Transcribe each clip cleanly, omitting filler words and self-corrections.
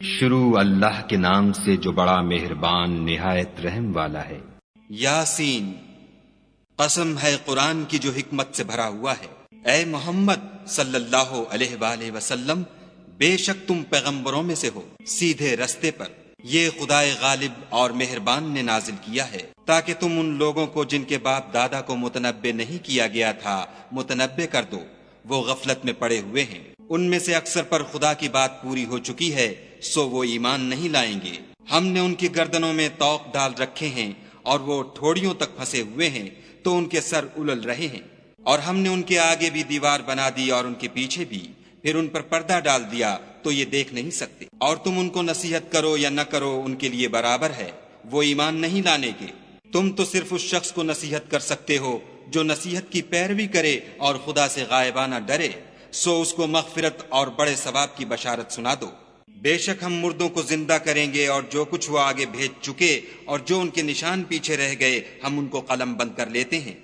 شروع اللہ کے نام سے جو بڑا مہربان نہایت رحم والا ہے۔ یاسین، قسم ہے قرآن کی جو حکمت سے بھرا ہوا ہے۔ اے محمد صلی اللہ علیہ وآلہ وسلم، بے شک تم پیغمبروں میں سے ہو، سیدھے رستے پر۔ یہ خدائے غالب اور مہربان نے نازل کیا ہے تاکہ تم ان لوگوں کو جن کے باپ دادا کو متنبع نہیں کیا گیا تھا متنبع کر دو، وہ غفلت میں پڑے ہوئے ہیں۔ ان میں سے اکثر پر خدا کی بات پوری ہو چکی ہے، سو وہ ایمان نہیں لائیں گے۔ ہم نے ان کی گردنوں میں طوق ڈال رکھے ہیں اور وہ ٹھوڑیوں تک پھنسے ہوئے ہیں تو ان کے سر الل رہے ہیں، اور ہم نے ان کے آگے بھی دیوار بنا دی اور ان کے پیچھے بھی، پھر ان پر پردہ ڈال دیا تو یہ دیکھ نہیں سکتے۔ اور تم ان کو نصیحت کرو یا نہ کرو ان کے لیے برابر ہے، وہ ایمان نہیں لانے کے۔ تم تو صرف اس شخص کو نصیحت کر سکتے ہو جو نصیحت کی پیروی کرے اور خدا سے غائبانہ ڈرے، سو اس کو مغفرت اور بڑے ثواب کی بشارت سنا دو۔ بے شک ہم مردوں کو زندہ کریں گے، اور جو کچھ وہ آگے بھیج چکے اور جو ان کے نشان پیچھے رہ گئے ہم ان کو قلم بند کر لیتے ہیں،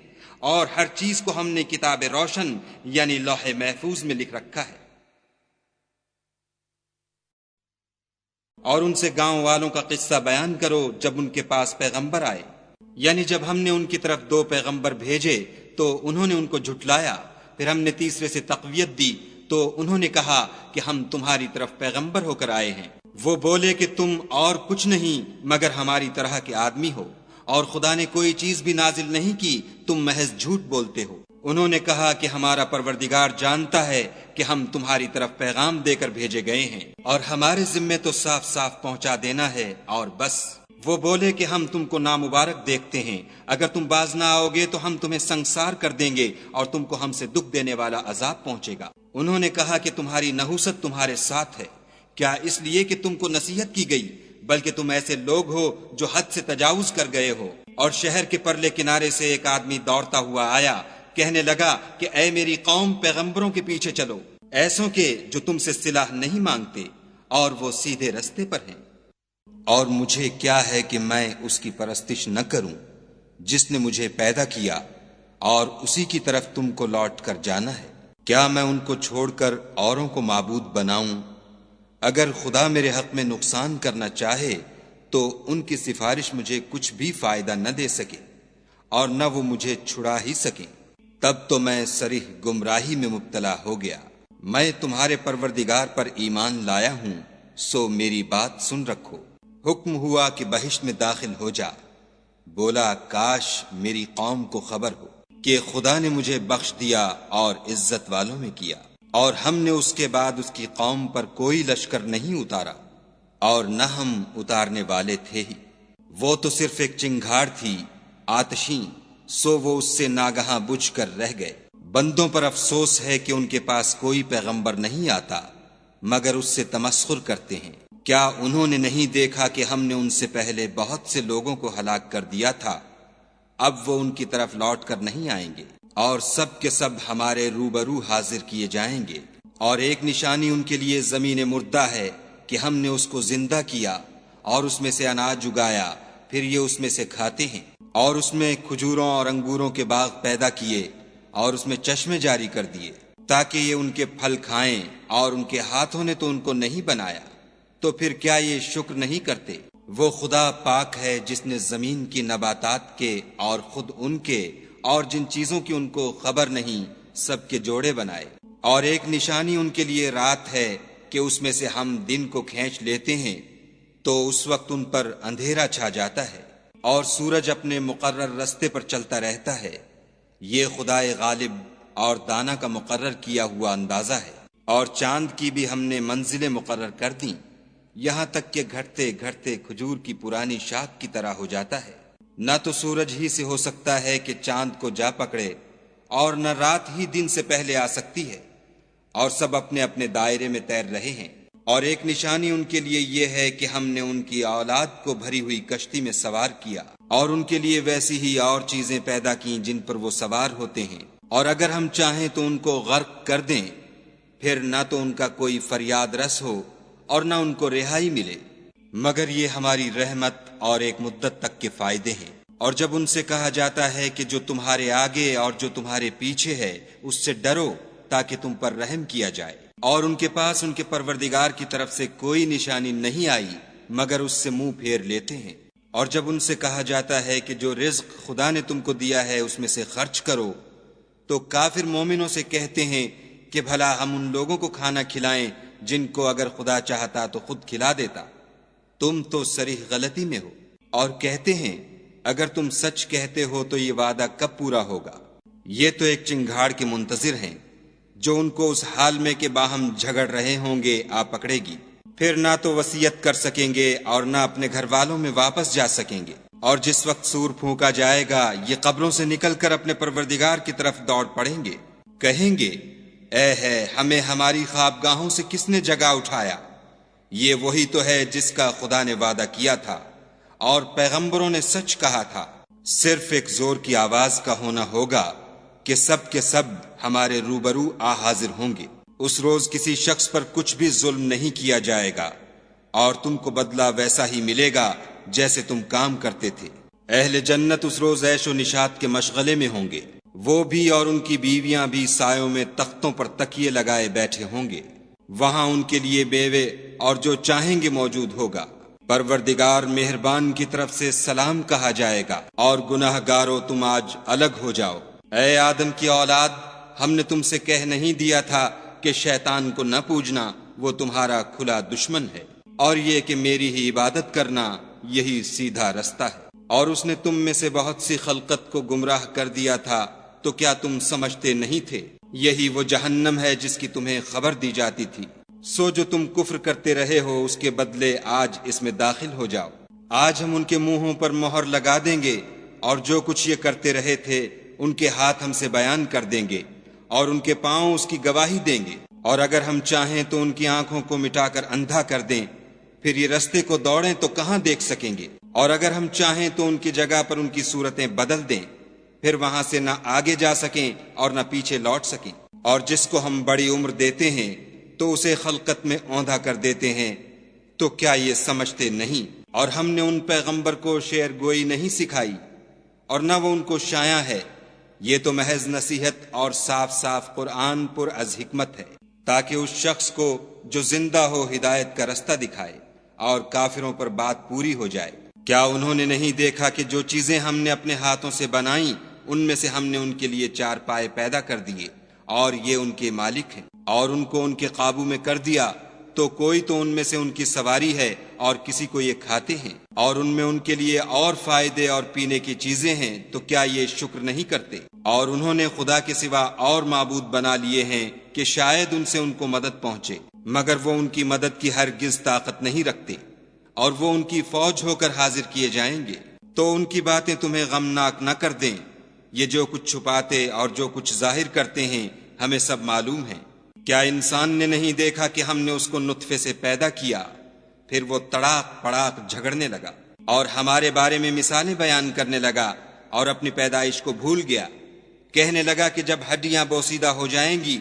اور ہر چیز کو ہم نے کتاب روشن یعنی لوح محفوظ میں لکھ رکھا ہے۔ اور ان سے گاؤں والوں کا قصہ بیان کرو جب ان کے پاس پیغمبر آئے، یعنی جب ہم نے ان کی طرف 2 پیغمبر بھیجے تو انہوں نے ان کو جھٹلایا، پھر ہم نے تیسرے سے تقویت دی تو انہوں نے کہا کہ ہم تمہاری طرف پیغمبر ہو کر آئے ہیں۔ وہ بولے کہ تم اور کچھ نہیں مگر ہماری طرح کے آدمی ہو، اور خدا نے کوئی چیز بھی نازل نہیں کی، تم محض جھوٹ بولتے ہو۔ انہوں نے کہا کہ ہمارا پروردگار جانتا ہے کہ ہم تمہاری طرف پیغام دے کر بھیجے گئے ہیں، اور ہمارے ذمے تو صاف صاف پہنچا دینا ہے اور بس۔ وہ بولے کہ ہم تم کو نامبارک دیکھتے ہیں، اگر تم باز نہ آؤ گے تو ہم تمہیں سنگسار کر دیں گے اور تم کو ہم سے دکھ دینے والا عذاب پہنچے گا۔ انہوں نے کہا کہ تمہاری نحوست تمہارے ساتھ ہے، کیا اس لیے کہ تم کو نصیحت کی گئی؟ بلکہ تم ایسے لوگ ہو جو حد سے تجاوز کر گئے ہو۔ اور شہر کے پرلے کنارے سے ایک آدمی دوڑتا ہوا آیا، کہنے لگا کہ اے میری قوم، پیغمبروں کے پیچھے چلو، ایسوں کے جو تم سے صلاح نہیں مانگتے اور وہ سیدھے رستے پر ہیں۔ اور مجھے کیا ہے کہ میں اس کی پرستش نہ کروں جس نے مجھے پیدا کیا، اور اسی کی طرف تم کو لوٹ کر جانا ہے۔ کیا میں ان کو چھوڑ کر اوروں کو معبود بناؤں؟ اگر خدا میرے حق میں نقصان کرنا چاہے تو ان کی سفارش مجھے کچھ بھی فائدہ نہ دے سکے، اور نہ وہ مجھے چھڑا ہی سکیں۔ تب تو میں صریح گمراہی میں مبتلا ہو گیا۔ میں تمہارے پروردگار پر ایمان لایا ہوں، سو میری بات سن رکھو۔ حکم ہوا کہ بہشت میں داخل ہو جا۔ بولا کاش میری قوم کو خبر ہو کہ خدا نے مجھے بخش دیا اور عزت والوں میں کیا، اور ہم نے اس کے بعد اس کی قوم پر کوئی لشکر نہیں اتارا، اور نہ ہم اتارنے والے تھے ہی۔ وہ تو صرف ایک چنگھاڑ تھی آتشیں، سو وہ اس سے ناگہاں بجھ کر رہ گئے۔ بندوں پر افسوس ہے کہ ان کے پاس کوئی پیغمبر نہیں آتا مگر اس سے تمسخر کرتے ہیں۔ کیا انہوں نے نہیں دیکھا کہ ہم نے ان سے پہلے بہت سے لوگوں کو ہلاک کر دیا تھا؟ اب وہ ان کی طرف لوٹ کر نہیں آئیں گے، اور سب کے سب ہمارے روبرو حاضر کیے جائیں گے۔ اور ایک نشانی ان کے لیے زمین مردہ ہے کہ ہم نے اس کو زندہ کیا اور اس میں سے اناج اگایا، پھر یہ اس میں سے کھاتے ہیں۔ اور اس میں کھجوروں اور انگوروں کے باغ پیدا کیے اور اس میں چشمے جاری کر دیے تاکہ یہ ان کے پھل کھائیں، اور ان کے ہاتھوں نے تو ان کو نہیں بنایا، تو پھر کیا یہ شکر نہیں کرتے؟ وہ خدا پاک ہے جس نے زمین کی نباتات کے اور خود ان کے اور جن چیزوں کی ان کو خبر نہیں سب کے جوڑے بنائے۔ اور ایک نشانی ان کے لیے رات ہے کہ اس میں سے ہم دن کو کھینچ لیتے ہیں تو اس وقت ان پر اندھیرا چھا جاتا ہے، اور سورج اپنے مقرر رستے پر چلتا رہتا ہے۔ یہ خدائے غالب اور دانا کا مقرر کیا ہوا اندازہ ہے۔ اور چاند کی بھی ہم نے منزلیں مقرر کر دیں، یہاں تک کہ گھٹتے گھٹتے کھجور کی پرانی شاخ کی طرح ہو جاتا ہے۔ نہ تو سورج ہی سے ہو سکتا ہے کہ چاند کو جا پکڑے، اور نہ رات ہی دن سے پہلے آ سکتی ہے، اور سب اپنے اپنے دائرے میں تیر رہے ہیں۔ اور ایک نشانی ان کے لیے یہ ہے کہ ہم نے ان کی اولاد کو بھری ہوئی کشتی میں سوار کیا، اور ان کے لیے ویسی ہی اور چیزیں پیدا کیں جن پر وہ سوار ہوتے ہیں، اور اگر ہم چاہیں تو ان کو غرق کر دیں، پھر نہ تو ان کا کوئی فریاد رس ہو اور نہ ان کو رہائی ملے، مگر یہ ہماری رحمت اور ایک مدت تک کے فائدے ہیں۔ اور جب ان سے کہا جاتا ہے کہ جو تمہارے آگے اور جو تمہارے پیچھے ہے اس سے ڈرو تاکہ تم پر رحم کیا جائے، اور ان کے پاس ان کے پروردگار کی طرف سے کوئی نشانی نہیں آئی مگر اس سے منہ پھیر لیتے ہیں۔ اور جب ان سے کہا جاتا ہے کہ جو رزق خدا نے تم کو دیا ہے اس میں سے خرچ کرو، تو کافر مومنوں سے کہتے ہیں کہ بھلا ہم ان لوگوں کو کھانا کھلائیں جن کو اگر خدا چاہتا تو خود کھلا دیتا، تم تو صریح غلطی میں ہو۔ اور کہتے ہیں اگر تم سچ کہتے ہو تو یہ وعدہ کب پورا ہوگا؟ یہ تو ایک چنگھاڑ کے منتظر ہیں جو ان کو اس حال میں کہ باہم جھگڑ رہے ہوں گے آ پکڑے گی، پھر نہ تو وصیت کر سکیں گے اور نہ اپنے گھر والوں میں واپس جا سکیں گے۔ اور جس وقت سور پھونکا جائے گا یہ قبروں سے نکل کر اپنے پروردگار کی طرف دوڑ پڑیں گے، کہیں گے اے ہے ہمیں ہماری خوابگاہوں سے کس نے جگا اٹھایا؟ یہ وہی تو ہے جس کا خدا نے وعدہ کیا تھا اور پیغمبروں نے سچ کہا تھا۔ صرف ایک زور کی آواز کا ہونا ہوگا کہ سب کے سب ہمارے روبرو آ حاضر ہوں گے۔ اس روز کسی شخص پر کچھ بھی ظلم نہیں کیا جائے گا اور تم کو بدلہ ویسا ہی ملے گا جیسے تم کام کرتے تھے۔ اہل جنت اس روز عیش و نشاط کے مشغلے میں ہوں گے، وہ بھی اور ان کی بیویاں بھی سایوں میں تختوں پر تکیے لگائے بیٹھے ہوں گے، وہاں ان کے لیے بیوے اور جو چاہیں گے موجود ہوگا۔ پروردگار مہربان کی طرف سے سلام کہا جائے گا اور گناہ گارو تم آج الگ ہو جاؤ۔ اے آدم کی اولاد، ہم نے تم سے کہہ نہیں دیا تھا کہ شیطان کو نہ پوجنا، وہ تمہارا کھلا دشمن ہے، اور یہ کہ میری ہی عبادت کرنا یہی سیدھا رستہ ہے۔ اور اس نے تم میں سے بہت سی خلقت کو گمراہ کر دیا تھا، تو کیا تم سمجھتے نہیں تھے؟ یہی وہ جہنم ہے جس کی تمہیں خبر دی جاتی تھی۔ سو جو تم کفر کرتے رہے ہو اس کے بدلے آج اس میں داخل ہو جاؤ۔ آج ہم ان کے منہوں پر مہر لگا دیں گے اور جو کچھ یہ کرتے رہے تھے ان کے ہاتھ ہم سے بیان کر دیں گے اور ان کے پاؤں اس کی گواہی دیں گے۔ اور اگر ہم چاہیں تو ان کی آنکھوں کو مٹا کر اندھا کر دیں، پھر یہ رستے کو دوڑیں تو کہاں دیکھ سکیں گے؟ اور اگر ہم چاہیں تو ان کی جگہ پر ان کی صورتیں بدل دیں، پھر وہاں سے نہ آگے جا سکیں اور نہ پیچھے لوٹ سکیں۔ اور جس کو ہم بڑی عمر دیتے ہیں تو اسے خلقت میں اوندھا کر دیتے ہیں، تو کیا یہ سمجھتے نہیں؟ اور ہم نے ان پیغمبر کو شعر گوئی نہیں سکھائی اور نہ وہ ان کو شایع ہے، یہ تو محض نصیحت اور صاف صاف قرآن پر از حکمت ہے، تاکہ اس شخص کو جو زندہ ہو ہدایت کا رستہ دکھائے اور کافروں پر بات پوری ہو جائے۔ کیا انہوں نے نہیں دیکھا کہ جو چیزیں ہم نے اپنے ہاتھوں سے بنائیں ان میں سے ہم نے ان کے لیے چار پائے پیدا کر دیے اور یہ ان کے مالک ہیں، اور ان کو ان کے قابو میں کر دیا تو کوئی تو ان میں سے ان کی سواری ہے اور کسی کو یہ کھاتے ہیں، اور ان میں ان کے لیے اور فائدے اور پینے کی چیزیں ہیں، تو کیا یہ شکر نہیں کرتے؟ اور انہوں نے خدا کے سوا اور معبود بنا لیے ہیں کہ شاید ان سے ان کو مدد پہنچے، مگر وہ ان کی مدد کی ہرگز طاقت نہیں رکھتے، اور وہ ان کی فوج ہو کر حاضر کیے جائیں گے۔ تو ان کی باتیں تمہیں غمناک نہ کر دیں، یہ جو کچھ چھپاتے اور جو کچھ ظاہر کرتے ہیں ہمیں سب معلوم ہے۔ کیا انسان نے نہیں دیکھا کہ ہم نے اس کو نطفے سے پیدا کیا، پھر وہ تڑاک پڑاک جھگڑنے لگا اور ہمارے بارے میں مثالیں بیان کرنے لگا اور اپنی پیدائش کو بھول گیا، کہنے لگا کہ جب ہڈیاں بوسیدہ ہو جائیں گی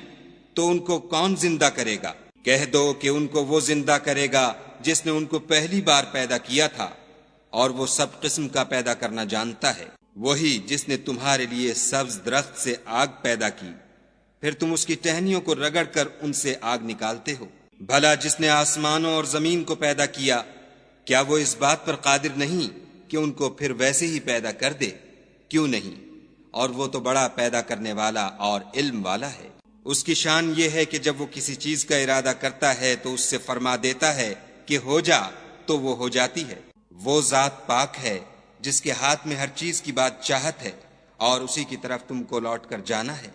تو ان کو کون زندہ کرے گا؟ کہہ دو کہ ان کو وہ زندہ کرے گا جس نے ان کو پہلی بار پیدا کیا تھا، اور وہ سب قسم کا پیدا کرنا جانتا ہے، وہی جس نے تمہارے لیے سبز درخت سے آگ پیدا کی، پھر تم اس کی ٹہنیوں کو رگڑ کر ان سے آگ نکالتے ہو۔ بھلا جس نے آسمانوں اور زمین کو پیدا کیا، کیا وہ اس بات پر قادر نہیں کہ ان کو پھر ویسے ہی پیدا کر دے؟ کیوں نہیں؟ اور وہ تو بڑا پیدا کرنے والا اور علم والا ہے۔ اس کی شان یہ ہے کہ جب وہ کسی چیز کا ارادہ کرتا ہے تو اس سے فرما دیتا ہے کہ ہو جا، تو وہ ہو جاتی ہے۔ وہ ذات پاک ہے جس کے ہاتھ میں ہر چیز کی بات چاہت ہے، اور اسی کی طرف تم کو لوٹ کر جانا ہے۔